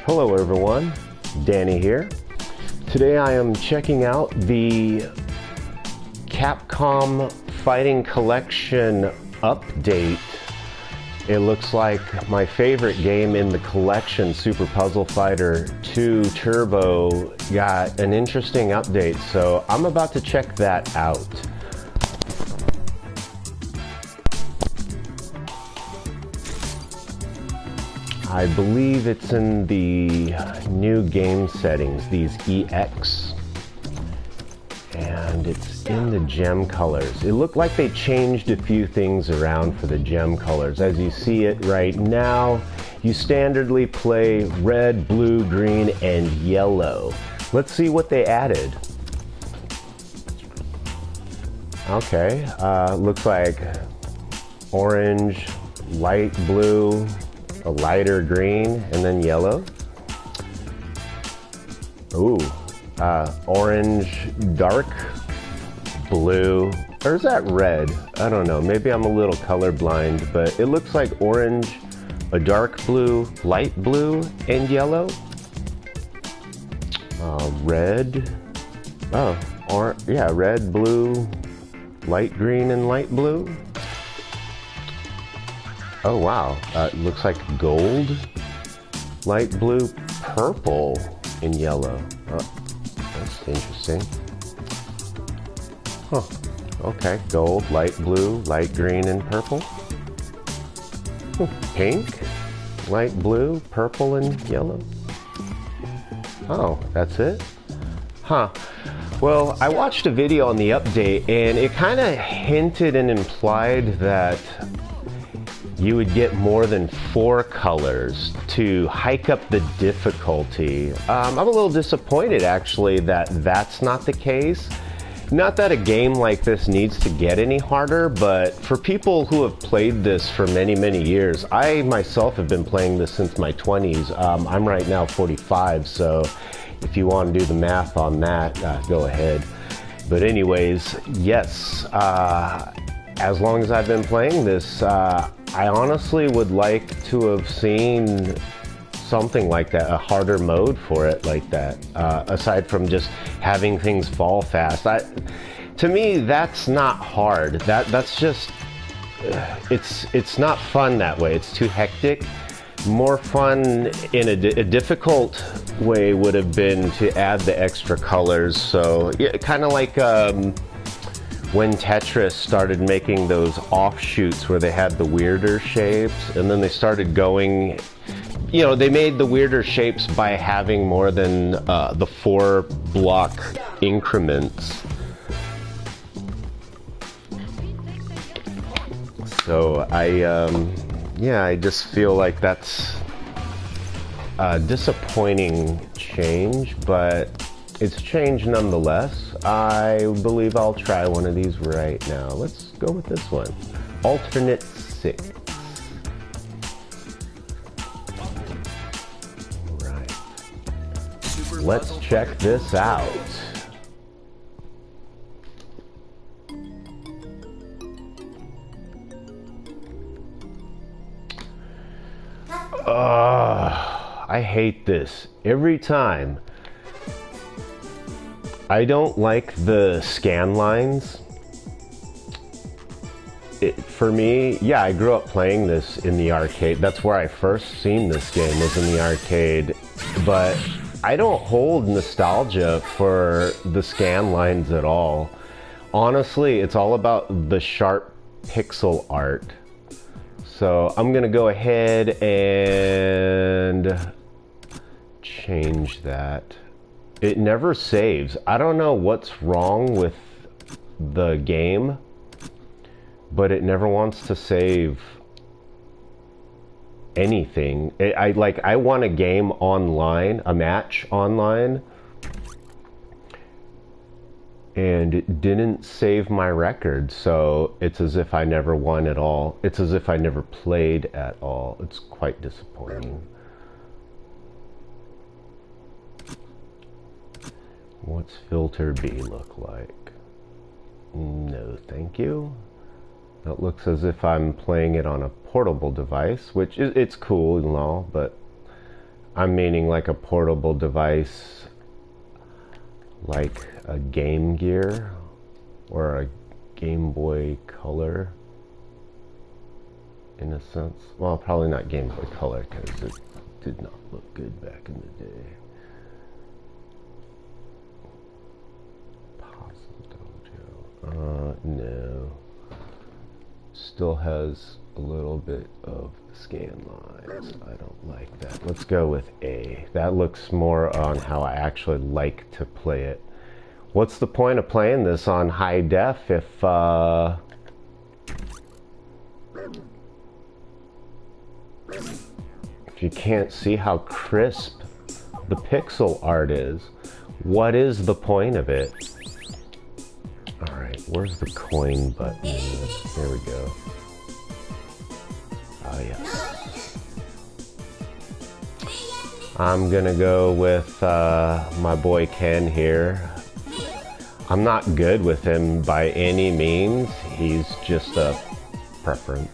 Hello everyone, Danny here. Today I am checking out the Capcom Fighting Collection update. It looks like my favorite game in the collection, Super Puzzle Fighter 2 Turbo, got an interesting update, so I'm about to check that out. I believe it's in the new game settings, these EX, and it's in the gem colors. It looked like they changed a few things around for the gem colors. As you see it right now, you standardly play red, blue, green, and yellow. Let's see what they added. Okay, looks like orange, light blue, a lighter green, and then yellow. Ooh, orange, dark blue, or is that red? I don't know, maybe I'm a little colorblind, but it looks like orange, a dark blue, light blue, and yellow. Red, yeah, red, blue, light green, and light blue. Oh wow, looks like gold, light blue, purple, and yellow. Oh, that's interesting. Huh, okay, gold, light blue, light green, and purple. Pink, light blue, purple, and yellow. Oh, that's it? Huh. Well, I watched a video on the update, and it kind of hinted and implied that you would get more than 4 colors to hike up the difficulty. I'm a little disappointed actually that that's not the case. Not that a game like this needs to get any harder, but for people who have played this for many, many years, I myself have been playing this since my 20s. I'm right now 45, so if you want to do the math on that, go ahead. But anyways, yes, as long as I've been playing this, I honestly would like to have seen something like that, a harder mode for it like that, aside from just having things fall fast. To me, that's not hard. That's just, it's not fun that way. It's too hectic. More fun in a difficult way would have been to add the extra colors. So yeah, kind of like when Tetris started making those offshoots where they had the weirder shapes, and then they started going, you know, they made the weirder shapes by having more than the 4 block increments. So I just feel like that's a disappointing change, but it's change nonetheless. I believe I'll try one of these right now. Let's go with this one. Alternate 6. Right. Let's check this out. I hate this every time. I don't like the scan lines. For me, yeah, I grew up playing this in the arcade. That's where I first seen this game, was in the arcade. But I don't hold nostalgia for the scan lines at all. Honestly, it's all about the sharp pixel art. So I'm gonna go ahead and change that. It never saves. I don't know what's wrong with the game, but it never wants to save anything. I won a game online, a match online, and it didn't save my record, so it's as if I never won at all. It's as if I never played at all. It's quite disappointing. What's filter B look like? No, thank you. That looks as if I'm playing it on a portable device, which it's cool and all, but I'm meaning like a portable device, like a Game Gear or a Game Boy Color, in a sense. Well, probably not Game Boy Color because it did not look good back in the day. No. Still has a little bit of scan lines. I don't like that. Let's go with A. That looks more on how I actually like to play it. What's the point of playing this on high def if you can't see how crisp the pixel art is? What is the point of it? Alright, where's the coin button? Here we go. Oh, yes. I'm gonna go with my boy Ken here. I'm not good with him by any means. He's just a preference.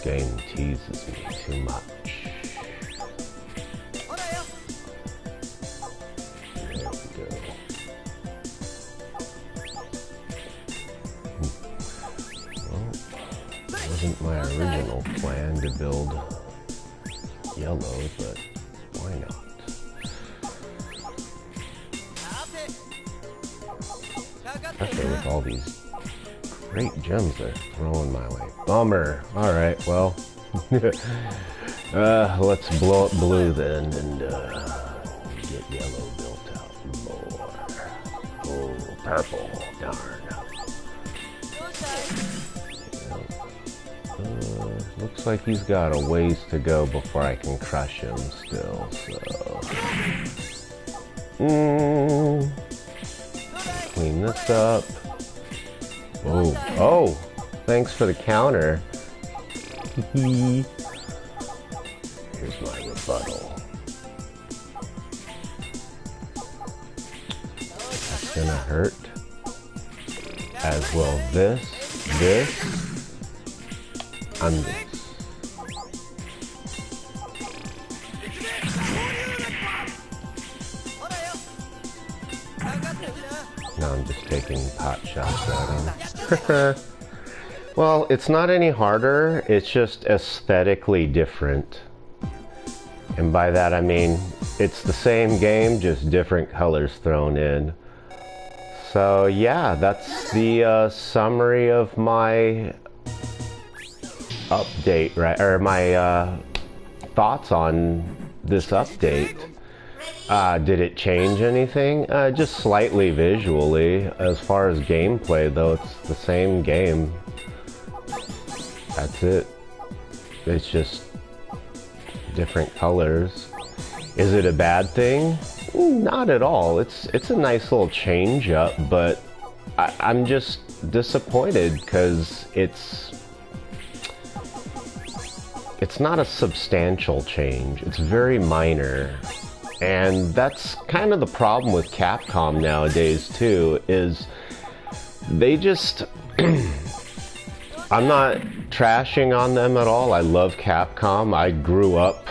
Game teases me too much. There we go. Well, it wasn't my original plan to build yellow, but why not? Especially with all these great gems they're throwing my way. Bummer. Alright, well. Let's blow up blue then and get yellow built out more. Oh, purple. Darn. Looks like he's got a ways to go before I can crush him still, so. Clean this up. Oh, oh, thanks for the counter. Here's my rebuttal. That's gonna hurt. As well this, and this. No, I'm just taking pot shots at him. Well, it's not any harder, it's just aesthetically different. And by that I mean, it's the same game, just different colors thrown in. So yeah, that's the summary of my update, right? Or my thoughts on this update. Did it change anything? Just slightly visually. As far as gameplay though, it's the same game. That's it. It's just different colors. Is it a bad thing? Not at all. It's a nice little change up, but I'm just disappointed because it's not a substantial change. It's very minor. And that's kind of the problem with Capcom nowadays too, is they just I'm not trashing on them at all. I love Capcom. I grew up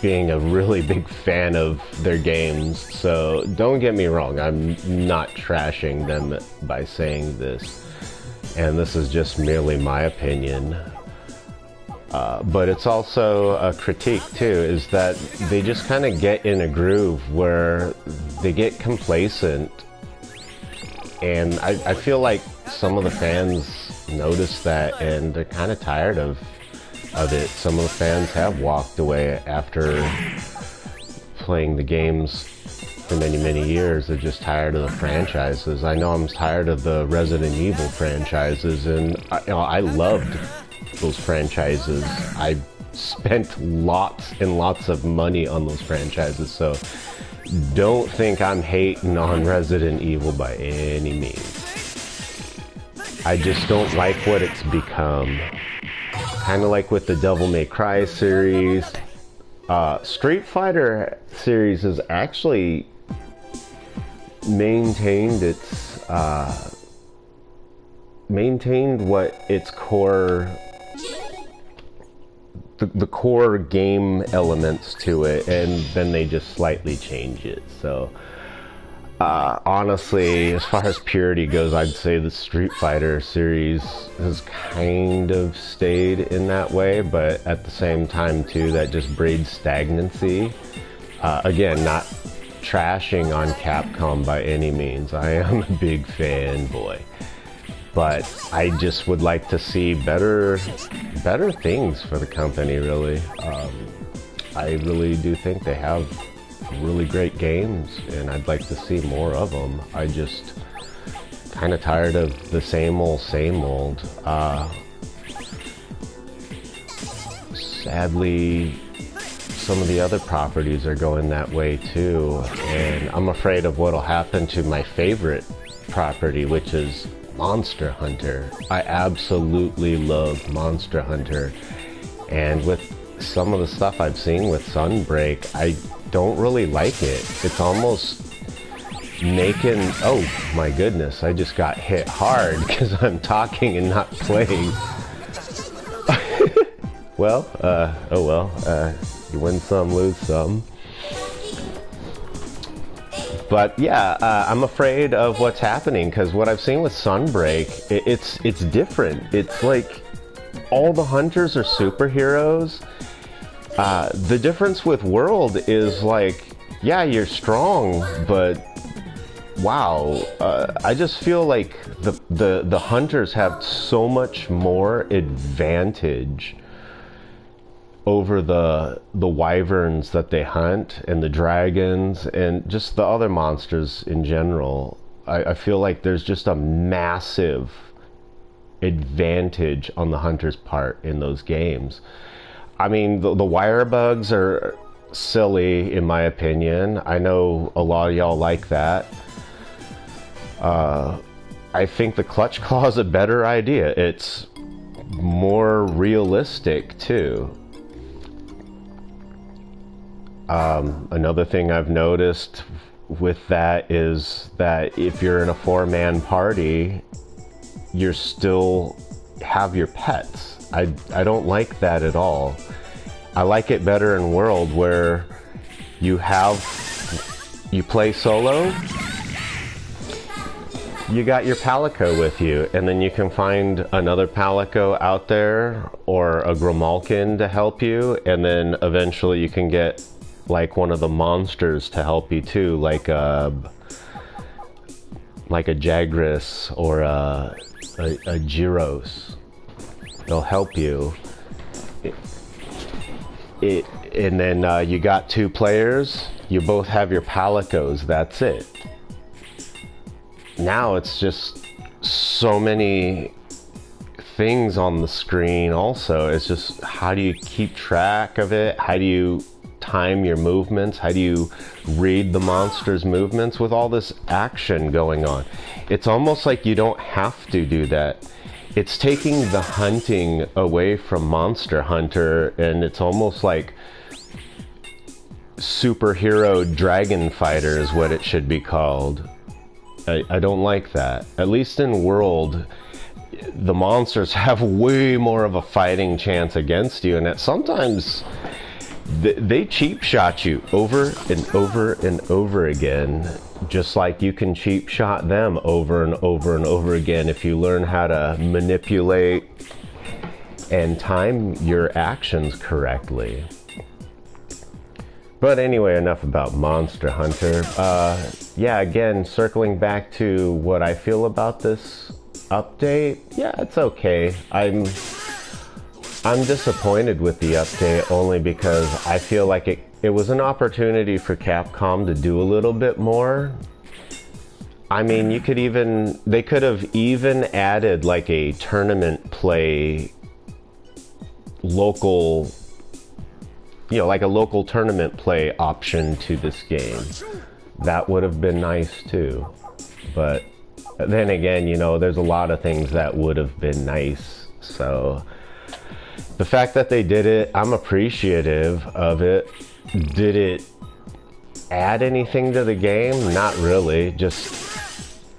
being a really big fan of their games, so don't get me wrong, I'm not trashing them by saying this, and this is just merely my opinion. But it's also a critique too, is that they just kind of get in a groove where they get complacent, and I feel like some of the fans notice that and they're kind of tired of it. Some of the fans have walked away after playing the games for many years. They're just tired of the franchises. I know I'm tired of the Resident Evil franchises, and I loved those franchises. I spent lots and lots of money on those franchises, so don't think I'm hating on Resident Evil by any means. I just don't like what it's become. Kind of like with the Devil May Cry series. Street Fighter series has actually maintained its maintained what its core, the core game elements to it, and then they just slightly change it. So honestly, as far as purity goes, I'd say the Street Fighter series has kind of stayed in that way, but at the same time too, that just breeds stagnancy. Again, not trashing on Capcom by any means. I am a big fanboy, but I just would like to see better things for the company, really. I really do think they have really great games, and I'd like to see more of them. I just kind of tired of the same old. Sadly, some of the other properties are going that way too, and I'm afraid of what'll happen to my favorite property, which is Monster Hunter. I absolutely love Monster Hunter, and with some of the stuff I've seen with Sunbreak, I don't really like it. It's almost making... Oh my goodness, I just got hit hard because I'm talking and not playing. Well, oh well, you win some, lose some. But yeah, I'm afraid of what's happening, because what I've seen with Sunbreak, it's different. It's like all the hunters are superheroes. The difference with World is like, yeah, you're strong, but wow, I just feel like the hunters have so much more advantage over the wyverns that they hunt, and the dragons, and just the other monsters in general. I feel like there's just a massive advantage on the hunter's part in those games. I mean, the wire bugs are silly, in my opinion. I know a lot of y'all like that. I think the clutch claw is a better idea. It's more realistic, too. Another thing I've noticed with that is that if you're in a 4-man party, you still have your pets. I don't like that at all. I like it better in World, where you play solo, you got your Palico with you, and then you can find another Palico out there, or a Grimalkin to help you, and then eventually you can get like one of the monsters to help you too, like a Jagras or a Gyros. They'll help you. And then you got 2 players, you both have your Palicos, that's it. Now it's just so many things on the screen also. It's just, how do you keep track of it? How do you time your movements? How do you read the monster's movements with all this action going on? It's almost like you don't have to do that. It's taking the hunting away from Monster Hunter, and it's almost like superhero dragon fighter is what it should be called. I don't like that. At least in World, the monsters have way more of a fighting chance against you, and that sometimes they cheap shot you over and over and over again, just like you can cheap shot them over and over and over again if you learn how to manipulate and time your actions correctly. But anyway, enough about Monster Hunter. Yeah, again, circling back to what I feel about this update, yeah, it's okay. I'm disappointed with the update only because I feel like it was an opportunity for Capcom to do a little bit more. I mean, they could have even added like a tournament play local, like a local tournament play option to this game. That would have been nice too, but then again, you know, there's a lot of things that would have been nice. So the fact that they did it, I'm appreciative of it. Did it add anything to the game? Not really, just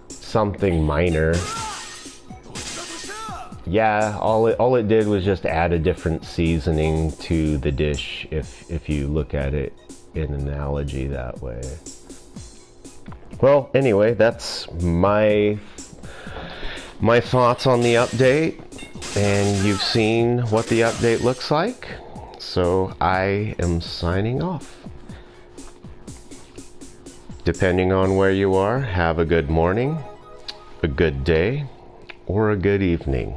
something minor. Yeah, all it did was just add a different seasoning to the dish, if you look at it in analogy that way. Well, anyway, that's my thoughts on the update, and you've seen what the update looks like, so I am signing off. Depending on where you are, have a good morning, a good day, or a good evening.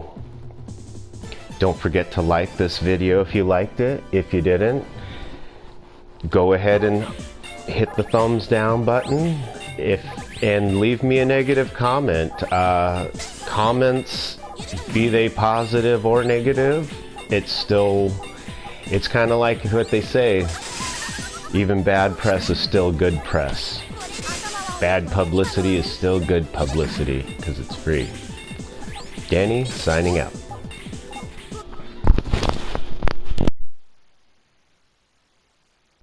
Don't forget to like this video if you liked it. If you didn't, go ahead and hit the thumbs down button. And leave me a negative comment. Comments, be they positive or negative, it's kind of like what they say, even bad press is still good press. Bad publicity is still good publicity because it's free. Danny, signing out.